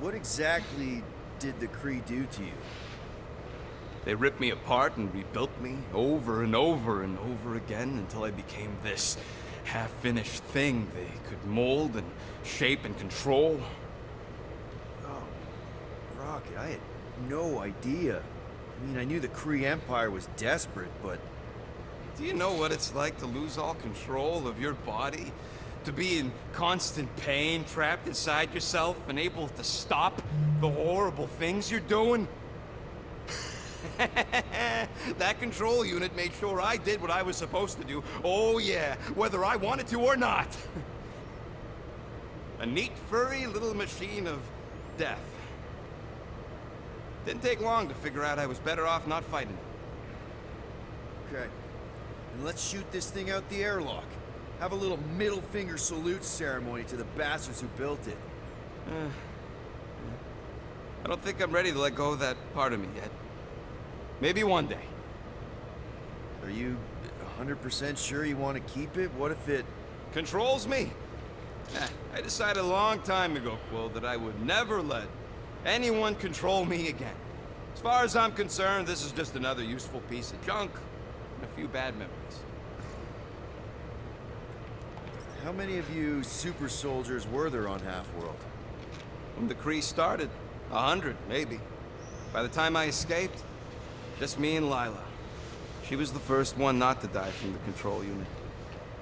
What exactly did the Kree do to you? They ripped me apart and rebuilt me over and over and over again until I became this half-finished thing they could mold and shape and control. Oh, Rocket, I had no idea. I mean, I knew the Kree Empire was desperate, but... Do you know what it's like to lose all control of your body? To be in constant pain, trapped inside yourself, unable to stop the horrible things you're doing? That control unit made sure I did what I was supposed to do. Oh yeah, whether I wanted to or not. A neat, furry little machine of death. Didn't take long to figure out I was better off not fighting it. Okay. And let's shoot this thing out the airlock. Have a little middle finger salute ceremony to the bastards who built it. I don't think I'm ready to let go of that part of me yet. Maybe one day. Are you 100% sure you want to keep it? What if it... Controls me? I decided a long time ago, Quill, that I would never let anyone control me again. As far as I'm concerned, this is just another useful piece of junk and a few bad memories. How many of you super soldiers were there on Half-World? When the Kree started, 100, maybe. By the time I escaped, just me and Lila. She was the first one not to die from the control unit.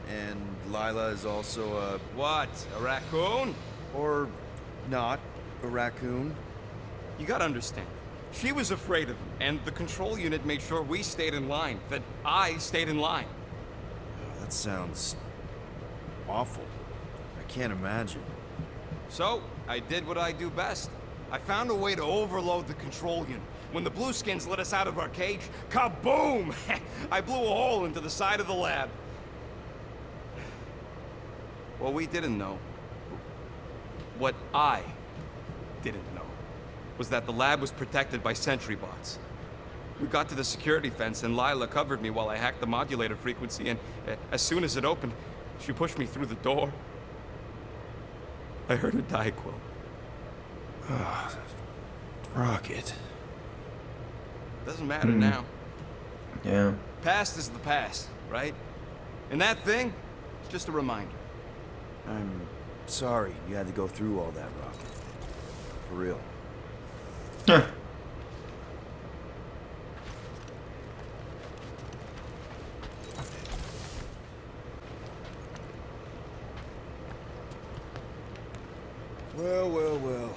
And Lila is also a... What? A raccoon? Or not a raccoon? You gotta understand. She was afraid of him, and the control unit made sure we stayed in line, that I stayed in line. Oh, that sounds... awful. I can't imagine. So, I did what I do best. I found a way to overload the control unit. When the Blueskins let us out of our cage, kaboom! I blew a hole into the side of the lab. What we didn't know, what I didn't know, was that the lab was protected by sentry bots. We got to the security fence and Lila covered me while I hacked the modulator frequency, and as soon as it opened, she pushed me through the door. I heard her die, Quill. Rocket. Doesn't matter now. Yeah. Past is the past, right? And that thing, it's just a reminder. I'm sorry you had to go through all that, Rocket. For real. Yeah. Well, well, well.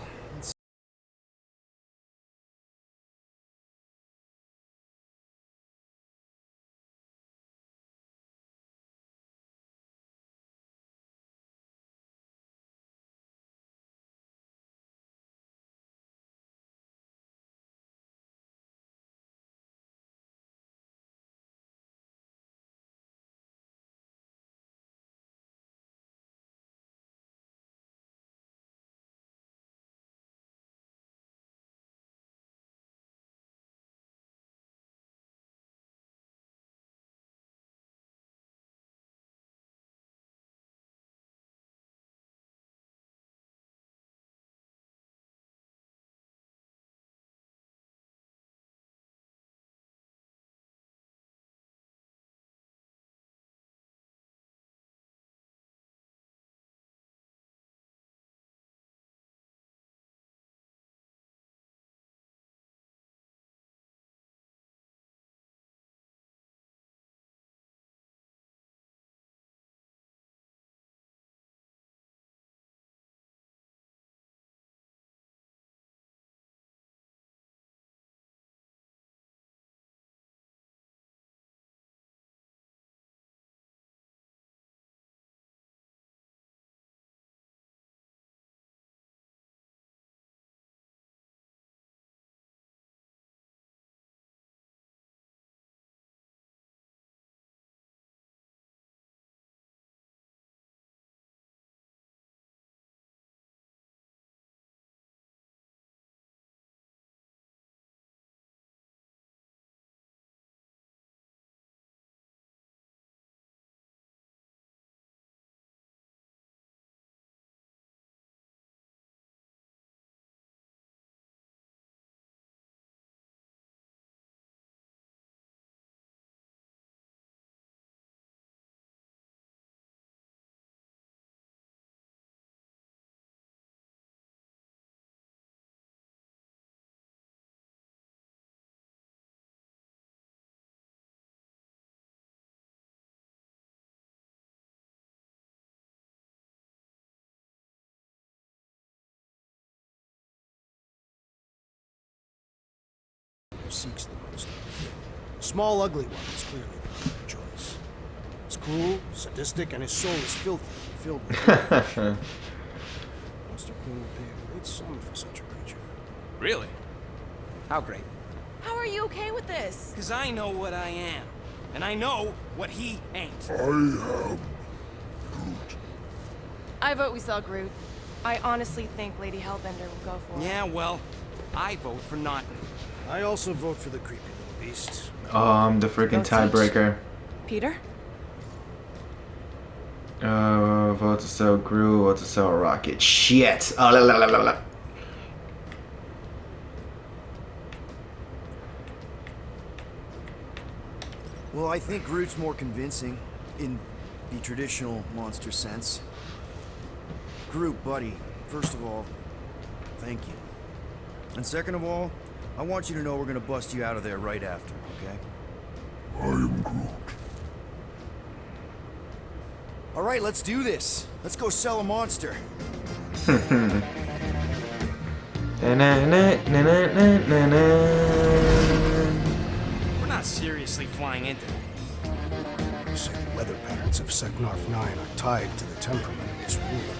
seeks the monster. The small, ugly one is clearly the correct choice. He's cruel, sadistic, and his soul is filthy, filled with rage. Monster Queen would pay a great sum for such a creature. Really? How great? How are you okay with this? Because I know what I am. And I know what he ain't. I vote we sell Groot. I honestly think Lady Hellbender will go for it. Yeah, well, I vote for not. I also vote for the creepy little beast. I'm the freaking tiebreaker. Peter? Vote to sell Groot, vote to sell Rocket. Shit. Oh, la, la, la, la, la. Well, I think Groot's more convincing, in the traditional monster sense. Groot, buddy, first of all, thank you. And second of all, I want you to know we're gonna bust you out of there right after, okay? I am Groot. All right, let's do this. Let's go sell a monster. Na, na, na, na, na, na, na. We're not seriously flying into it. They say the weather patterns of Seknarf 9 are tied to the temperament of its ruler.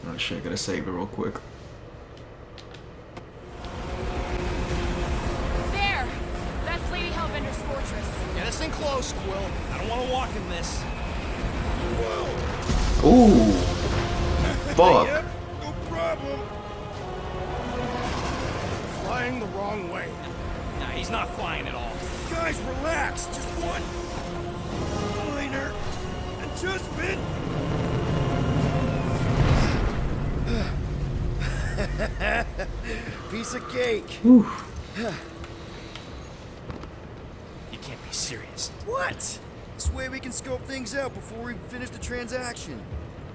Oh shit, gotta save it real quick. There! That's Lady Hellbender's fortress. Get us in close, Quill. I don't want to walk in this. Ooh. Fuck. Yep, no problem. Flying the wrong way. Nah, he's not flying at all. Guys, relax. Just one minor adjustment. Piece of cake. Whew. You can't be serious. What? This way we can scope things out before we finish the transaction.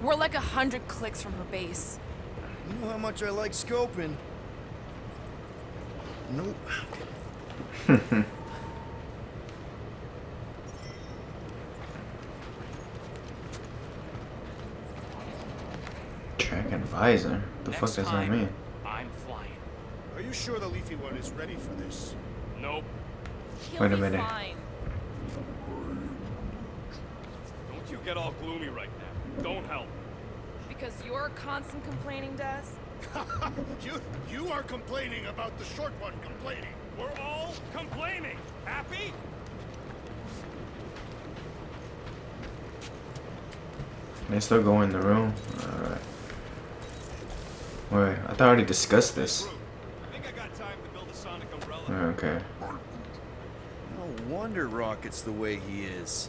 We're like 100 clicks from her base. You know how much I like scoping. Nope. Track and visor. The fuck does that mean? I'm flying. Are you sure the leafy one is ready for this? Nope. He'll Wait a be minute. fine. Don't you get all gloomy right now. Don't help. Because you're constant complaining, Des? You are complaining about the short one complaining. We're all complaining. Happy? Can they still go in the room? Alright. Wait, I thought I already discussed this. I think I got time to build a sonic umbrella. Okay. No wonder Rocket's the way he is.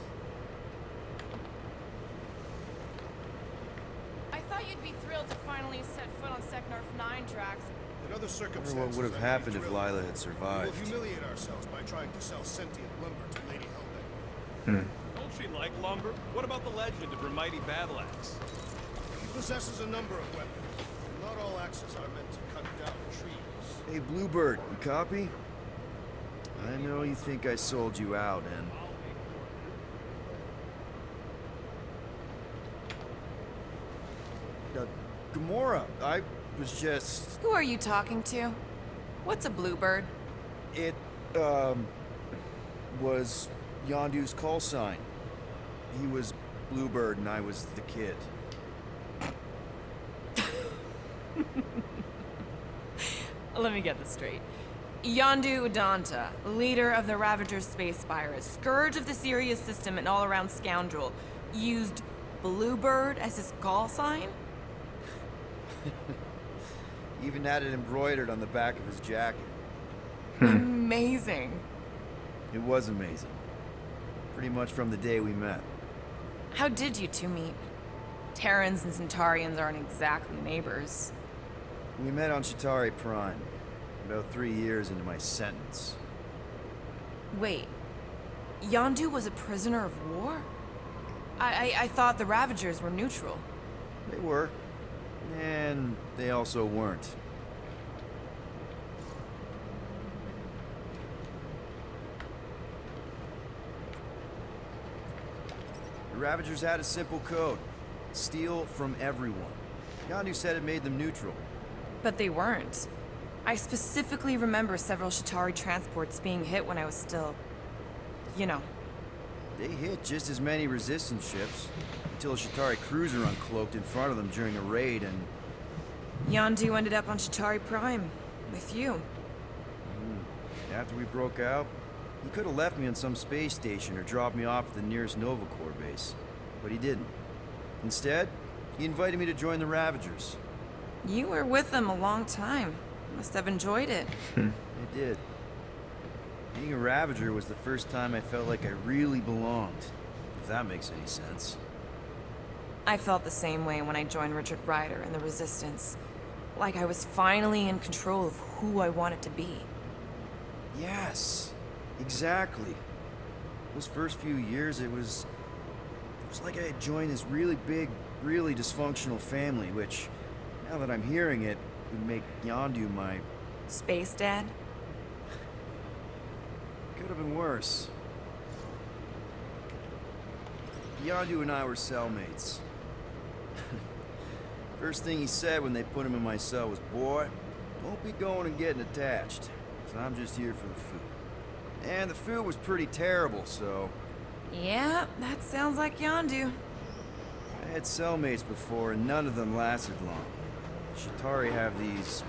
I thought you'd be thrilled to finally set foot on Seknarf 9 tracks. In other I wonder circumstances, what would have I'd be happened if thrilled. Lila had We will survived. humiliate ourselves by trying to sell sentient lumber to Lady Hellbender. Don't she like lumber? What about the legend of her mighty battle axe? He possesses a number of weapons. Not all axes are meant to cut down trees. Hey, Bluebird, you copy? I know you think I sold you out, and... Gamora, I was just... Who are you talking to? What's a bluebird? It, was Yondu's call sign. He was Bluebird and I was the kid. Let me get this straight. Yondu Udanta, leader of the Ravager's space virus, scourge of the Sirius system and all-around scoundrel, used Bluebird as his call sign? Even had it embroidered on the back of his jacket. Amazing. It was amazing. Pretty much from the day we met. How did you two meet? Terrans and Centaurians aren't exactly neighbors. We met on Chitauri Prime, about 3 years into my sentence. Wait, Yondu was a prisoner of war? I thought the Ravagers were neutral. They were. And they also weren't. The Ravagers had a simple code. Steal from everyone. Yondu said it made them neutral. But they weren't. I specifically remember several Shatari transports being hit when I was still, you know. They hit just as many resistance ships, until a Shatari cruiser uncloaked in front of them during a raid and... Yondu ended up on Shatari Prime, with you. After we broke out, he could have left me on some space station or dropped me off at the nearest Nova Corps base. But he didn't. Instead, he invited me to join the Ravagers. You were with them a long time. Must have enjoyed it. I did. Being a Ravager was the first time I felt like I really belonged, if that makes any sense. I felt the same way when I joined Richard Ryder and the Resistance. Like I was finally in control of who I wanted to be. Yes, exactly. Those first few years, it was like I had joined this really big, really dysfunctional family, which, now that I'm hearing it, would make Yondu my... Space Dad? Could have been worse. Yondu and I were cellmates. First thing he said when they put him in my cell was, "Boy, don't be going and getting attached, 'cause I'm just here for the food." And the food was pretty terrible, so... Yeah, that sounds like Yondu. I had cellmates before, and none of them lasted long. Shatari have these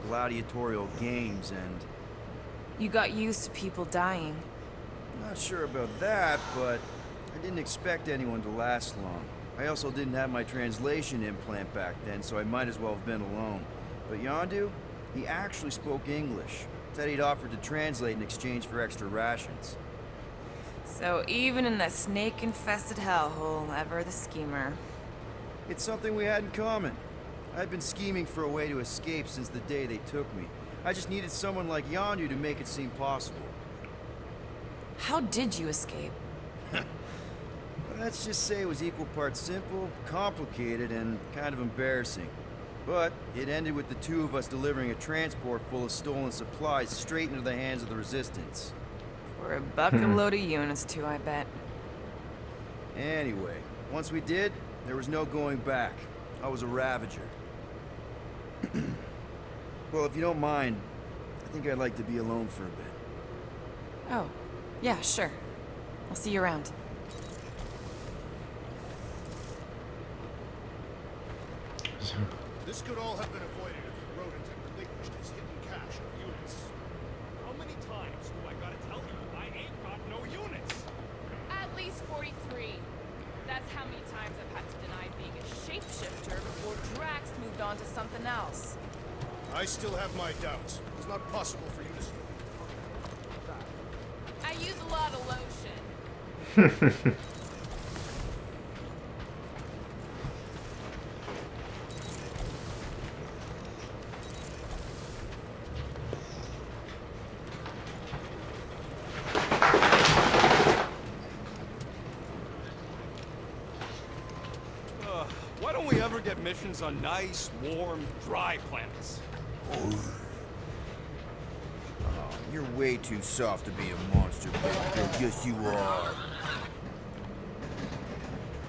gladiatorial games, and... You got used to people dying. I'm not sure about that, but I didn't expect anyone to last long. I also didn't have my translation implant back then, so I might as well have been alone. But Yondu, he actually spoke English. Said he'd offered to translate in exchange for extra rations. So even in the snake-infested hellhole, ever the schemer. It's something we had in common. I'd been scheming for a way to escape since the day they took me. I just needed someone like Yondu to make it seem possible. How did you escape? Let's just say it was equal parts simple, complicated, and kind of embarrassing. But it ended with the two of us delivering a transport full of stolen supplies straight into the hands of the Resistance. For a bucket load of units too, I bet. Anyway, once we did, there was no going back. I was a Ravager. Well, if you don't mind, I think I'd like to be alone for a bit. Oh, yeah, sure. I'll see you around. This could all have been avoided if the rodent had relinquished his hidden cache of units. How many times do I gotta tell you I ain't got no units? At least 43. That's how many times I've had to deny being a shapeshifter before Drax moved on to something else. I still have my doubts. It's not possible for you to sleep. I use a lot of lotion. Why don't we ever get missions on nice, warm, dry planets? You're way too soft to be a monster, baby. Yes, you are.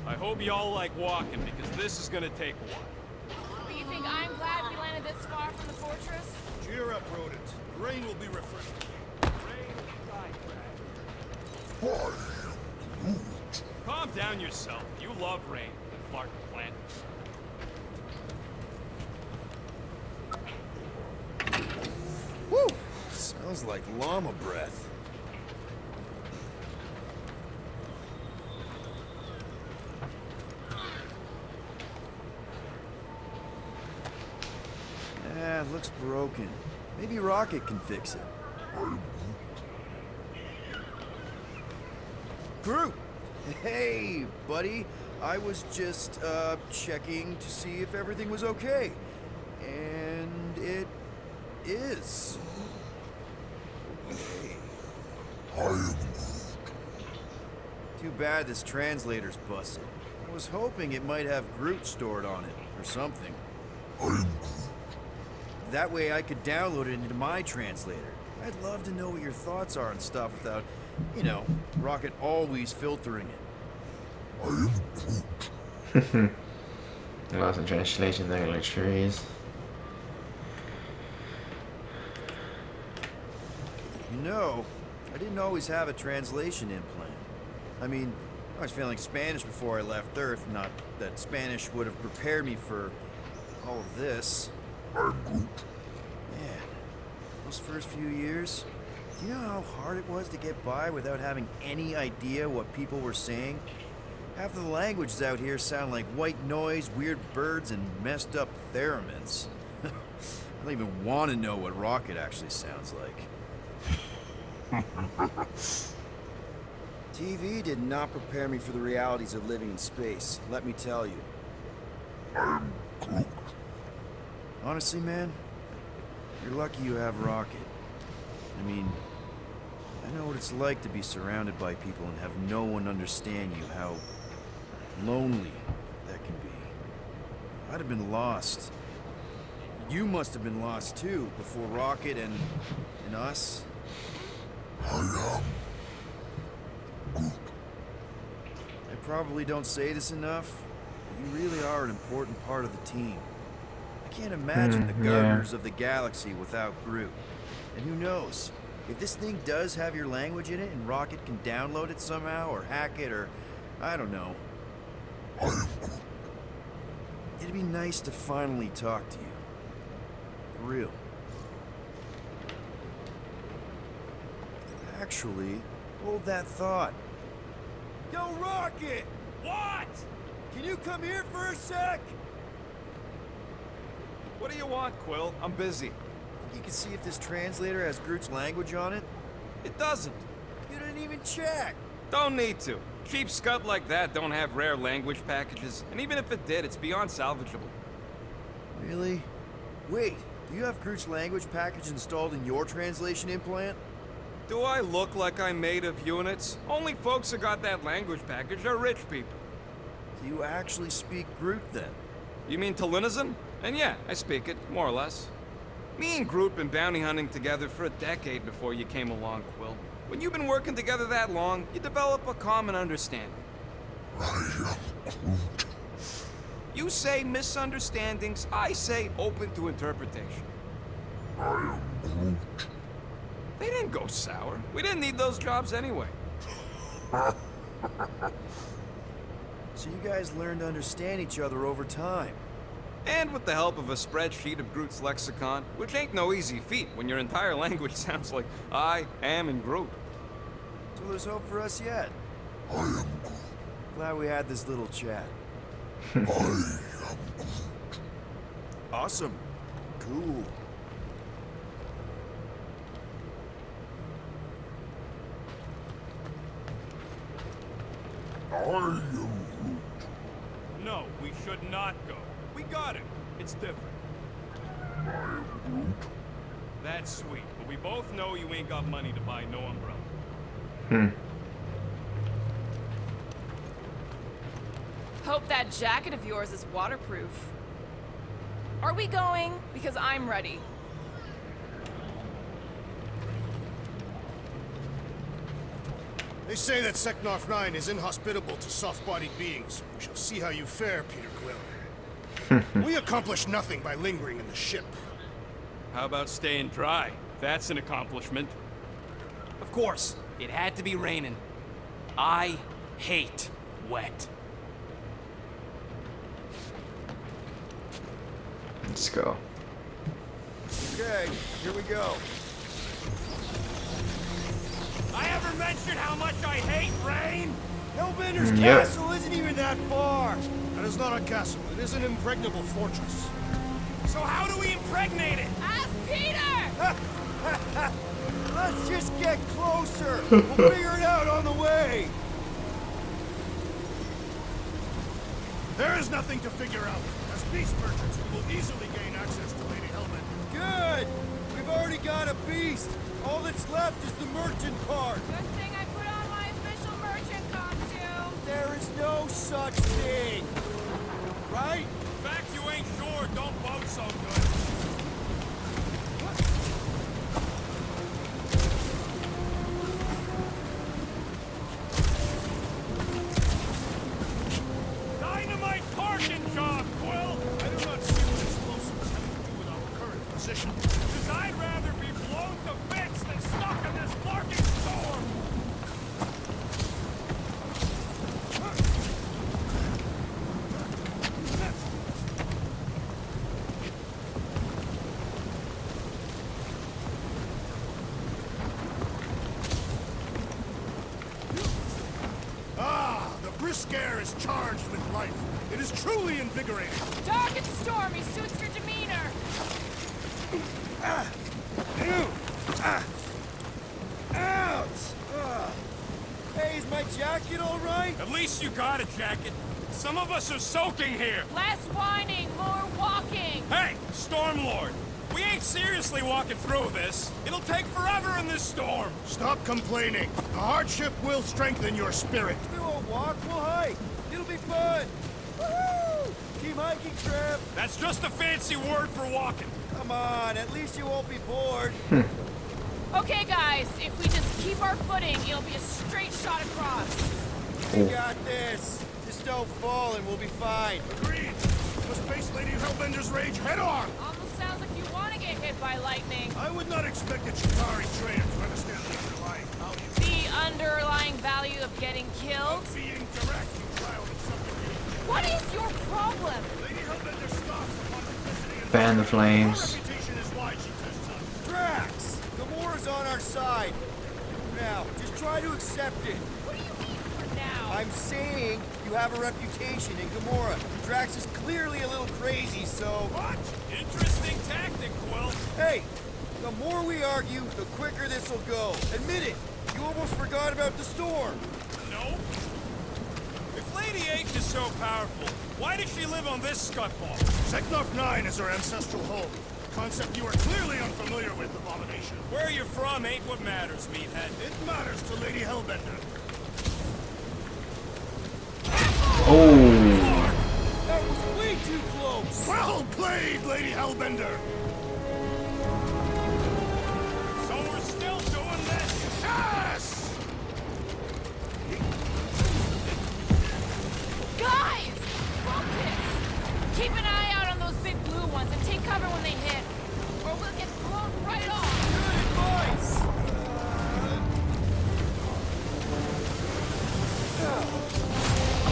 I hope y'all like walking, because this is gonna take a while. Do you think I'm glad we landed this far from the fortress? Cheer up, rodent. The rain will be refreshing. Calm down yourself. You love rain, the Clark plant. Woo! Smells like llama breath. It looks broken. Maybe Rocket can fix it. Groot! Hey, buddy. I was just, checking to see if everything was okay. And it is. Okay. Too bad this translator's busted. I was hoping it might have Groot stored on it, or something. That way I could download it into my translator. I'd love to know what your thoughts are on stuff without, you know, Rocket always filtering it. Lots of translation there, like trees. You know, I didn't always have a translation implant. I mean, I was failing Spanish before I left Earth, not that Spanish would have prepared me for all of this. Man, those first few years, do you know how hard it was to get by without having any idea what people were saying? Half of the languages out here sound like white noise, weird birds, and messed up theremins. I don't even want to know what Rocket actually sounds like. TV did not prepare me for the realities of living in space, let me tell you. Honestly, man, you're lucky you have Rocket. I mean, I know what it's like to be surrounded by people and have no one understand you, how lonely that can be. I'd have been lost. You must have been lost too, before Rocket and us. I probably don't say this enough, but you really are an important part of the team. I can't imagine the gardeners of the galaxy without Groot. And who knows, if this thing does have your language in it and Rocket can download it somehow or hack it or I don't know. It'd be nice to finally talk to you. For real. Actually, hold that thought. Yo, Rocket! What? Can you come here for a sec? What do you want, Quill? I'm busy. You can see if this translator has Groot's language on it? It doesn't. You didn't even check! Don't need to. Cheap scud like that don't have rare language packages, and even if it did, it's beyond salvageable. Really? Wait, do you have Groot's language package installed in your translation implant? Do I look like I'm made of units? Only folks who got that language package are rich people. Do you actually speak Groot then? You mean Talinisan? And yeah, I speak it, more or less. Me and Groot been bounty hunting together for a decade before you came along, Quill. When you've been working together that long, you develop a common understanding. You say misunderstandings, I say open to interpretation. They didn't go sour. We didn't need those jobs anyway. So you guys learned to understand each other over time. And with the help of a spreadsheet of Groot's lexicon, which ain't no easy feat when your entire language sounds like I am and Groot. So there's hope for us yet. Glad we had this little chat. Awesome. Cool. No, we should not go. We got it. It's different. That's sweet, but we both know you ain't got money to buy no umbrella. Hope that jacket of yours is waterproof. Are we going? Because I'm ready. They say that Seknarf 9 is inhospitable to soft-bodied beings. We shall see how you fare, Peter Quill. We accomplish nothing by lingering in the ship. How about staying dry? That's an accomplishment. Of course, it had to be raining. I hate wet. Let's go. Okay, here we go. I ever mentioned how much I hate rain? Hellbender's Yep. castle isn't even that far. That is not a castle. It is an impregnable fortress. So how do we impregnate it? Ask Peter! Let's just get closer. We'll figure it out on the way. There is nothing to figure out. As beast merchants, we will easily gain access to Lady Hellbender. Good. We've already got a beast. All that's left is the merchant card. Good thing I put on my official merchant costume. There is no such thing. Right? In fact, you ain't sure, don't boat so good. Dynamite parking job, Quill! I do not see what explosives have to do with our current position. Because I'd rather be blown to bits than stuck in this is charged with life. It is truly invigorating. Dark and stormy suits your demeanor. Ouch! Hey, is my jacket all right? At least you got a jacket. Some of us are soaking here. Less whining, more walking. Hey, Stormlord. We ain't seriously walking through this. It'll take forever in this storm. Stop complaining. The hardship will strengthen your spirit. We won't walk, we'll hike. It'll be fun. Woohoo! Team hiking trip. That's just a fancy word for walking. Come on, at least you won't be bored. Okay, guys, if we just keep our footing, it'll be a straight shot across. We got this. Just don't fall and we'll be fine. Agreed. Let's face Lady Hellbender's rage head on. Almost sounds like you want to get hit by lightning. I would not expect a Chitauri trader to understand the underlying value. The underlying value of getting killed? Being direct, you child of something. What is your problem? Lady Hellbender scoffs upon simplicity and Fan the flames. Her reputation is why she tests us. Drax! Gamora's on our side. Now, just try to accept it. What do you mean for now? I'm saying you have a reputation in Gamora. Drax is clearly a little crazy, so... What? Interesting tactic, Quill. Hey, the more we argue, the quicker this'll go. Admit it, you almost forgot about the storm. No. If Lady H is so powerful, why does she live on this scuttball? Seknarf 9 is her ancestral home. A concept you are clearly unfamiliar with, Abomination. Where you're from ain't what matters, meathead. It matters to Lady Hellbender. Oh. That was way too close. Well played, Lady Hellbender! So we're still doing this? Yes! Guys! Focus! Keep an eye out on those big blue ones and take cover when they hit. Or we'll get blown right off. Good advice.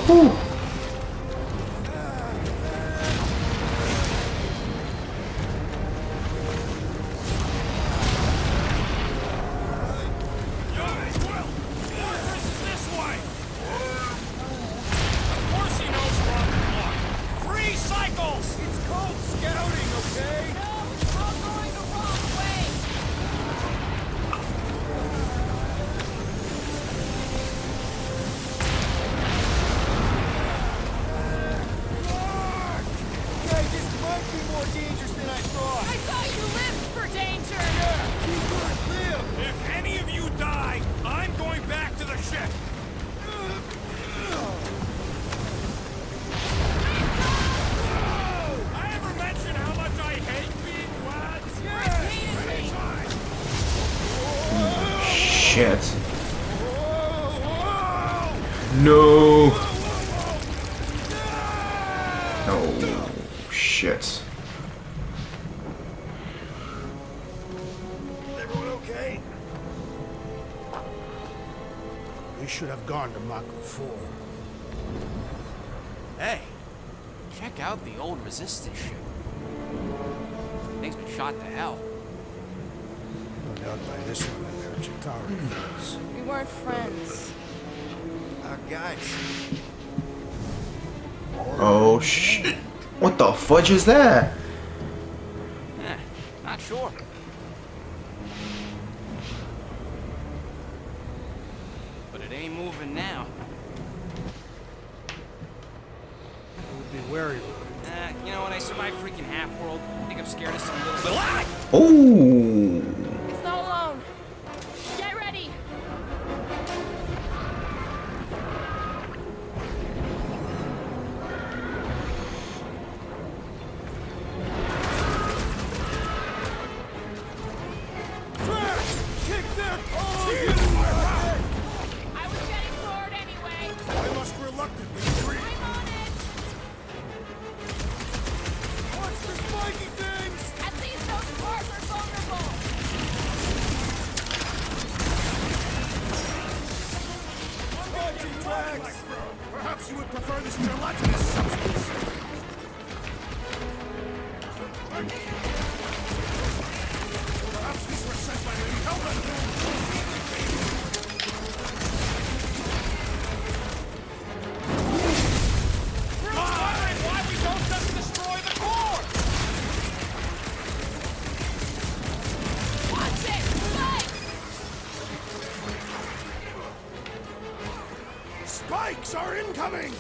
Whew. It's called scouting, okay? No, we're all going the wrong way. Hey, this might be more dangerous than I thought. I thought you lived for danger. Keep good, live. If any of you die, I'm going back to the ship. I ever mention how much I hate being lads? Shit. No. Oh, shit. Everyone okay? We should have gone to Mako 4. Hey, check out the old Resistance ship. Thing's been shot to hell. No doubt by this one and their Chitauri friends. We weren't friends. Guys. Oh, shit. What the fudge is that? Not sure. But it ain't moving now. We'll be wary of it. You know, when I survived freaking Half-World, I think I'm scared of some little... Oh. It's not alone. Get ready. Kick their I was getting forward anyway. I must reluctantly agree. I'm on it. Watch the spiky things! At least those cars are vulnerable. Punching tracks! Perhaps you would prefer this gelatinous substance. Perhaps these were sent by Lady Hellbender. Fire incoming!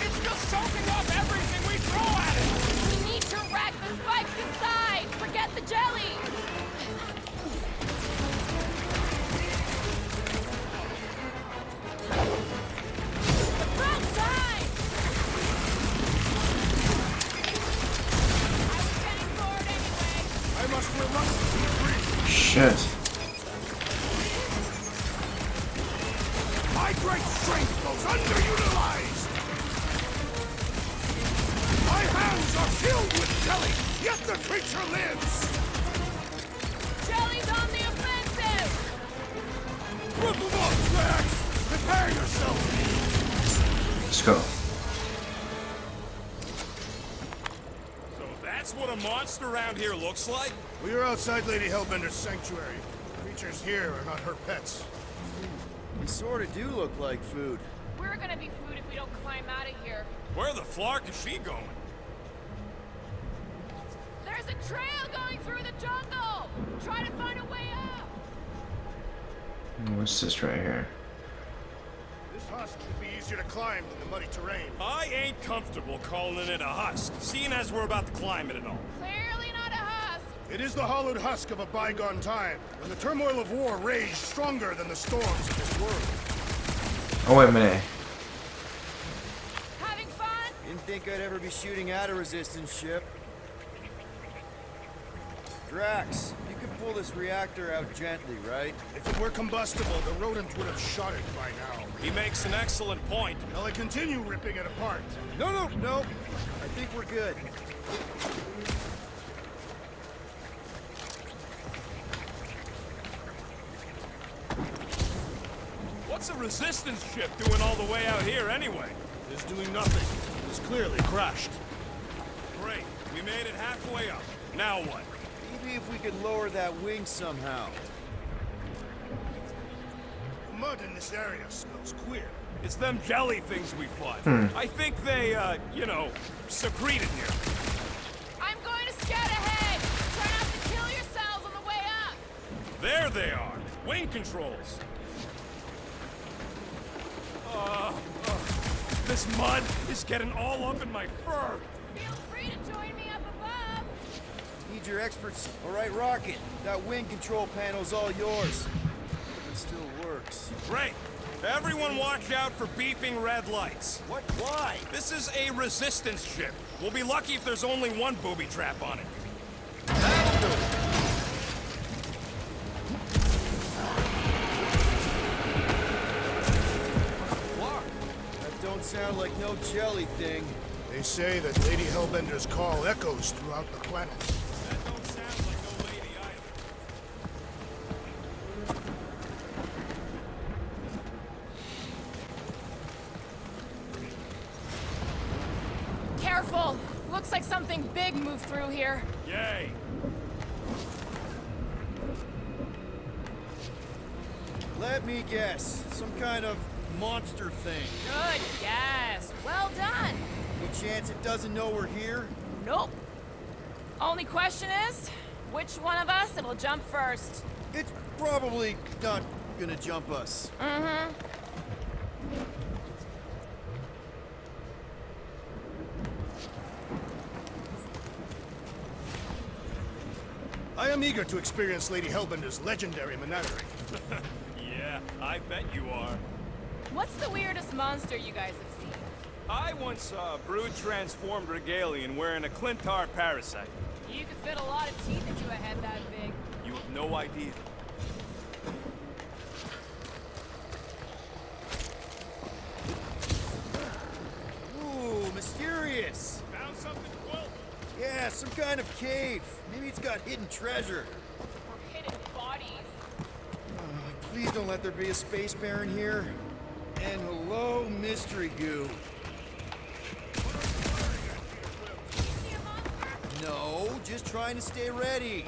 It's just soaking up everything we throw at it! We need to rack the spikes inside! Forget the jelly! About time! I was getting bored anyway. I must reluctantly agree. Shit. My great strength goes underutilized! My hands are filled with jelly, yet the creature lives! Jelly's on the offensive! Rip them off, Max! Prepare yourself! Let's go. So that's what a monster around here looks like? We are outside Lady Hellbender's sanctuary. Creatures here are not her pets. They sort of do look like food. We're gonna be food if we don't climb out of here. Where the flark is she going? There's a trail going through the jungle! Try to find a way up! What's this right here? This husk should be easier to climb than the muddy terrain. I ain't comfortable calling it a husk, seeing as we're about to climb it and all. Clearly not a husk! It is the hollowed husk of a bygone time, when the turmoil of war raged stronger than the storms of this world. Oh, wait a minute. Having fun? Didn't think I'd ever be shooting at a resistance ship. Drax, you can pull this reactor out gently, right? If it were combustible, the rodent would have shot it by now. He makes an excellent point. Shall I continue ripping it apart? No. I think we're good. What's a resistance ship doing all the way out here anyway? It is doing nothing. It is clearly crashed. Great, we made it halfway up. Now what? Maybe if we could lower that wing somehow. The mud in this area smells queer. It's them jelly things we fought. I think they, secreted here. I'm going to scout ahead! Try not to kill yourselves on the way up! There they are. Wing controls. This mud is getting all up in my fur. Feel free to join me up above! Need your experts. All right, Rocket. That wing control panel's all yours. It still works. Great. Everyone watch out for beeping red lights. What? Why? This is a resistance ship. We'll be lucky if there's only one booby trap on it. That don't sound like no jelly thing. They say that Lady Hellbender's call echoes throughout the planet. That don't sound like no lady either. Careful! Looks like something big moved through here. Yay. Let me guess. Some kind of monster thing. Good guess. Well done. Any chance it doesn't know we're here? Nope. Only question is, which one of us it'll jump first? It's probably not gonna jump us. Mm-hmm. I am eager to experience Lady Hellbender's legendary menagerie. Yeah, I bet you are. What's the weirdest monster you guys have seen? I once saw a brood transformed regalian wearing a Clintar parasite. You could fit a lot of teeth into a head that big. You have no idea. Ooh, mysterious. Found something, Quill? Yeah, some kind of cave. Maybe it's got hidden treasure. Or hidden bodies. Please don't let there be a space baron here. And hello, mystery goo. See a monster? No, just trying to stay ready.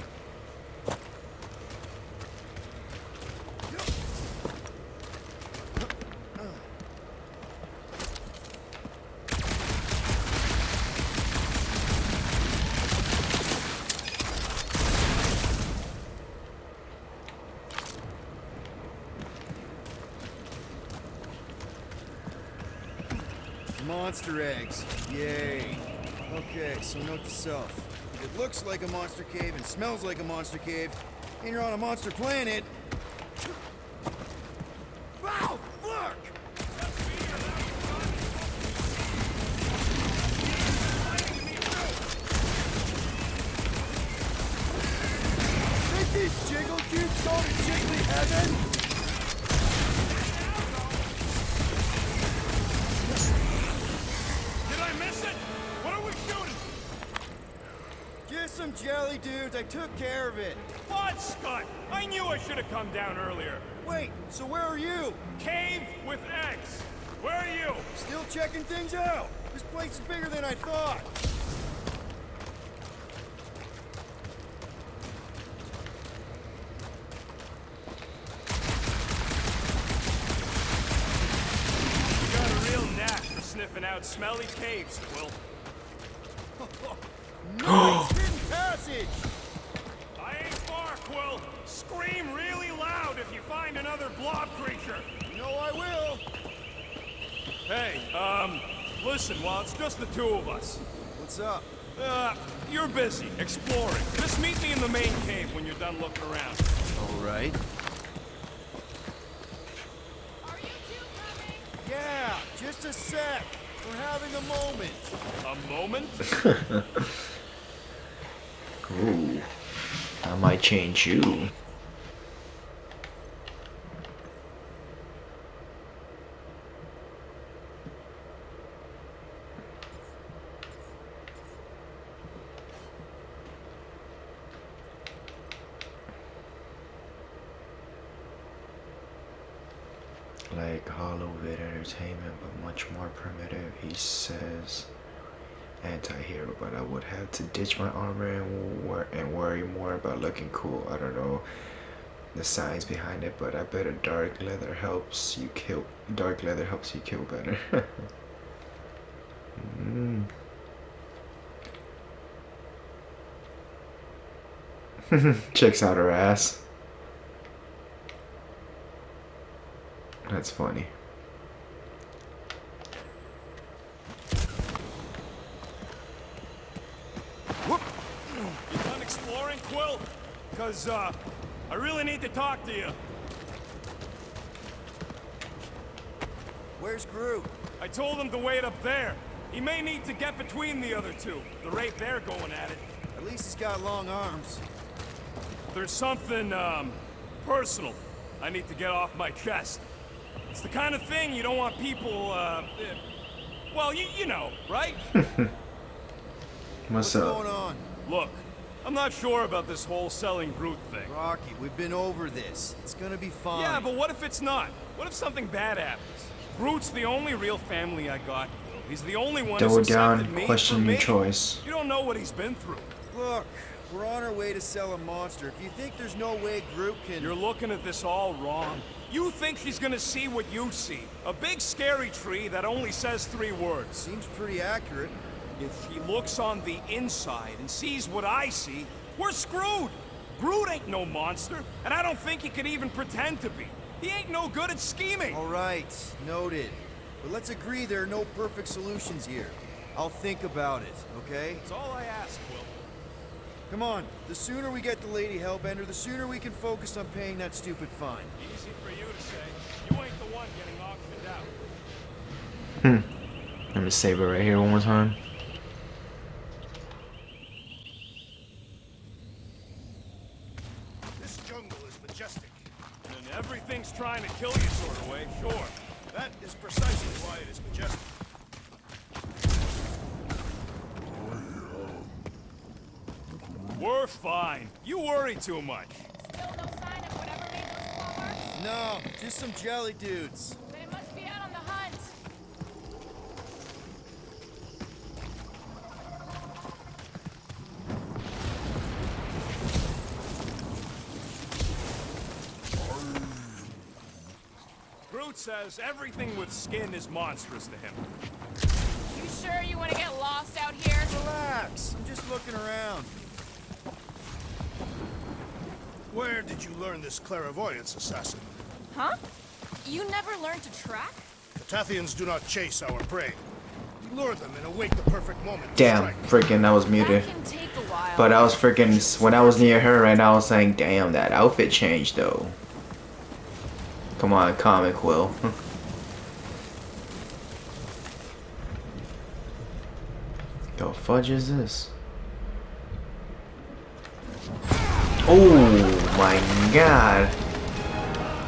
monster eggs. Yay. Okay, so note to self. If it looks like a monster cave and smells like a monster cave, and you're on a monster planet... Wow, look! Think these jiggle cubes go to jiggly heaven? Did I miss it? What are we shooting? Just some jelly dudes. I took care of it. What, Scott? I knew I should have come down earlier. Wait, so where are you? Cave with X. Where are you? Still checking things out. This place is bigger than I thought. You got a real knack for sniffing out smelly caves, Will. Nice hidden passage. I ain't far, Quill. Scream really loud if you find another blob creature. You know I will. Hey, listen, while it's just the two of us. What's up? You're busy, exploring. Just meet me in the main cave when you're done looking around. All right. Are you two coming? Yeah, just a sec. We're having a moment. A moment? Ooh. I might change you. Like Hollow Vid Entertainment, but much more primitive. He says anti-hero, but I would have to ditch my armor and worry more about looking cool. I don't know the science behind it, but I bet a dark leather helps you kill better. Checks out her ass. That's funny. You done exploring, Quill? Because, I really need to talk to you. Where's Groot? I told him to wait up there. He may need to get between the other two, the rate they're going at it. At least he's got long arms. There's something, personal I need to get off my chest. It's the kind of thing you don't want people, well, you know, right? What's going up? on? Look, I'm not sure about this whole selling Groot thing. Rocky, we've been over this. It's gonna be fine. Yeah, but what if it's not? What if something bad happens? Groot's the only real family I got. He's the only one Double who's accepted down, me question for your me. choice. You don't know what he's been through. Look, we're on our way to sell a monster. If you think there's no way Groot can... You're looking at this all wrong. You think she's gonna see what you see. A big scary tree that only says 3 words. Seems pretty accurate. If she looks on the inside and sees what I see, we're screwed. Groot ain't no monster, and I don't think he could even pretend to be. He ain't no good at scheming. All right, noted. But let's agree there are no perfect solutions here. I'll think about it, okay? That's all I ask, Will. Come on, the sooner we get the Lady Hellbender, the sooner we can focus on paying that stupid fine. Easy for you to say. You ain't the one getting auctioned out. Let me save it right here one more time. This jungle is majestic. And everything's trying to kill you sort of way, sure. That is precisely why it is majestic. We're fine. You worry too much. Still no sign of whatever made those claw marks? No, just some jelly dudes. They must be out on the hunt. Groot says everything with skin is monstrous to him. You sure you want to get lost out here? Relax, I'm just looking around. Where did you learn this clairvoyance, assassin? Huh? You never learned to track? The Tathians do not chase our prey. Lure them and await the perfect moment to Damn, strike. freaking, I was muted. That can take a while. But I was freaking, when I was near her right now, I was saying, damn, that outfit changed though. Come on, comic Will. The fudge is this? Oh my god.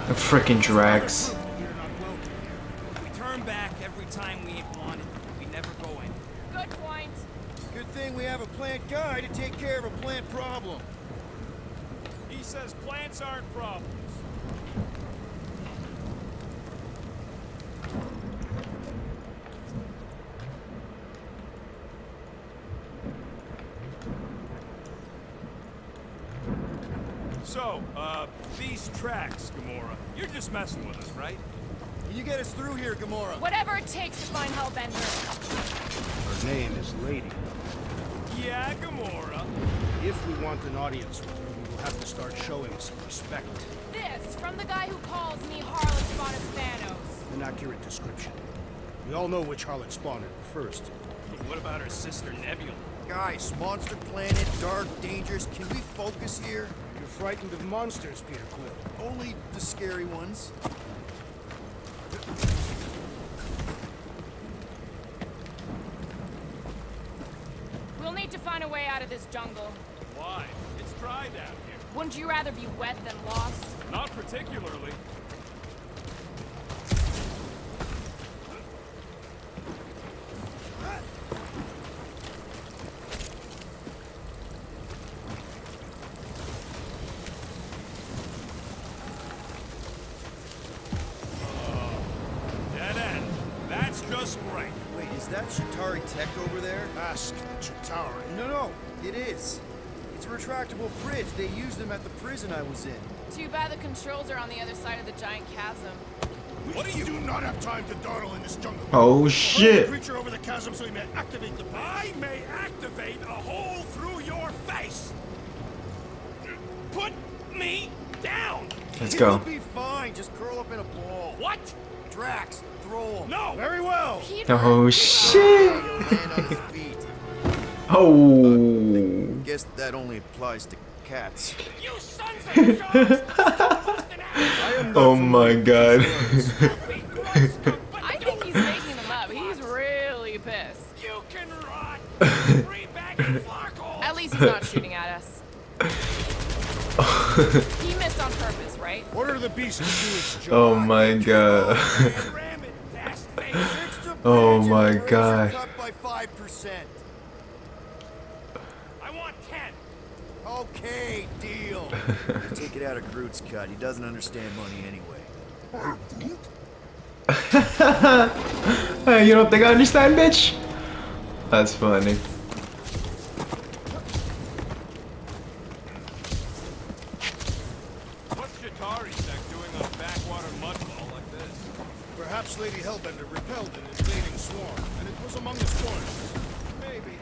The freaking Drax. We turn back every time we ain't wanted. We never go in. Good point. Good thing we have a plant guy to take care of a plant problem. He says plants aren't problems. So, these tracks, Gamora. You're just messing with us, right? You get us through here, Gamora. Whatever it takes to find Hellbender. Her name is Lady. Yeah, Gamora. If we want an audience with her, we will have to start showing some respect. This from the guy who calls me Harlot Spawn of Thanos. An accurate description. We all know which harlot spawn it refers to. What about her sister Nebula? Guys, monster planet, dark, dangerous. Can we focus here? You're frightened of monsters, Peter Quill. Only the scary ones. We'll need to find a way out of this jungle. Why? It's dry down here. Wouldn't you rather be wet than lost? Not particularly. Dead end. That's just right. Wait, is that Shatari tech over there? Ask the Chitauri. No, it is. It's a retractable bridge. They used them at the prison I was in. Too bad the controls are on the other side of the giant chasm. We do not have time to dawdle in this jungle. Oh Hurl shit. the creature over the chasm so he may activate the bridge. I may activate a hole through your face. Put me down. Let's go. You'll be fine. Just curl up in a ball. What? Drax, throw him. No. Very well. Peter! Oh shit. He'll land on his feet. Oh. Guess that only applies to cats. You sons of guns! I am not Oh from my the god. I think he's making them up. He's really pissed. You can rot. Free bag and Flarkle. At least he's not shooting at us. He missed on purpose, right? Order the beast to do its job. Oh my god. Ram it, dash face. Fix the Oh bridge my and raise God. your cut by 5%. I want 10. Okay, deal. Take it out of Groot's cut. He doesn't understand money anyway. Hey, you don't think I understand, bitch? That's funny. What's Shatari tech doing on a backwater mudball like this? Perhaps Lady Hellbender repelled an invading swarm, and it was among the spoilers. Maybe.